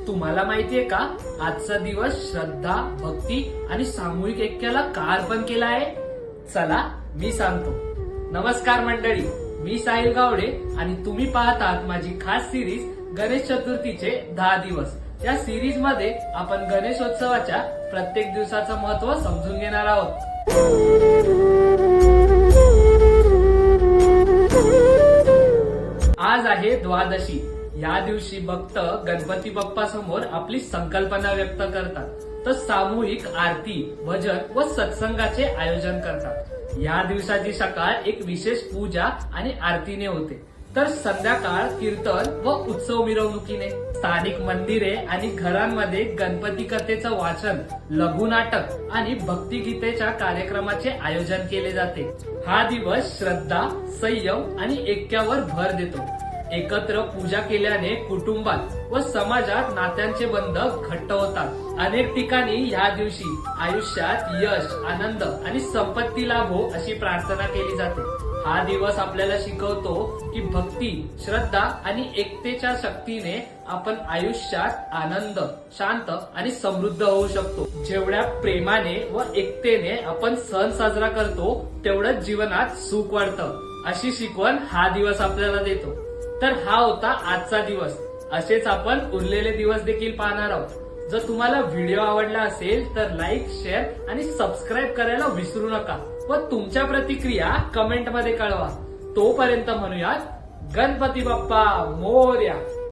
तुम्हाला माहितीये का आजचा दिवस श्रद्धा, भक्ती आणि सामूहिक ऐक्याला का अर्पण केला आहे? चला मी सांगतो. नमस्कार मंडळी, मी साहिल गावडे आणि तुम्ही पाहतात माझी खास सिरीज गणेश चतुर्थीचे 10 दिवस. या सिरीज मध्ये आपण गणेशोत्सवाच्या प्रत्येक दिवसाचं महत्व समजून घेणार आहोत. आज आहे द्वादशी. या दिवशी भक्त गणपती बाप्पा समोर आपली संकल्पना व्यक्त करतात, तर सामूहिक आरती, भजन व सत्संगाचे आयोजन करतात. या दिवसाची सकाळ एक विशेष पूजा आणि आरतीने होते, तर संध्याकाळ कीर्तन व उत्सव मिरवणुकीने. स्थानिक मंदिरे आणि घरांमध्ये गणपती कथेचं वाचन, लघुनाटक आणि भक्तिगीतेच्या कार्यक्रमाचे आयोजन केले जाते. हा दिवस श्रद्धा, संयम आणि ऐक्यावर भर देतो. एकत्र पूजा केल्याने कुटुंबात व समाजात नात्यांचे बंध घट्ट होतात. अनेक ठिकाणी या दिवशी आयुष्यात यश, आनंद आणि संपत्ती लाभो अशी प्रार्थना केली जाते. हा दिवस आपल्याला शिकवतो की भक्ती, श्रद्धा आणि एकतेच्या शक्तीने आपण आयुष्यात आनंद, शांत आणि समृद्ध होऊ शकतो. जेवढ्या प्रेमाने व एकतेने आपण सण साजरा करतो, तेवढंच जीवनात सुख वाढतं, अशी शिकवण हा दिवस आपल्याला देतो. तर हा होता आजचा दिवस. असेच आपण उरलेले दिवस देखील पाहणार आहोत. जर तुम्हाला व्हिडिओ आवडला असेल तर लाईक, शेअर आणि सबस्क्राईब करायला विसरू नका व तुमच्या प्रतिक्रिया कमेंट मध्ये कळवा. तोपर्यंत म्हणूयात गणपती बाप्पा मोरया.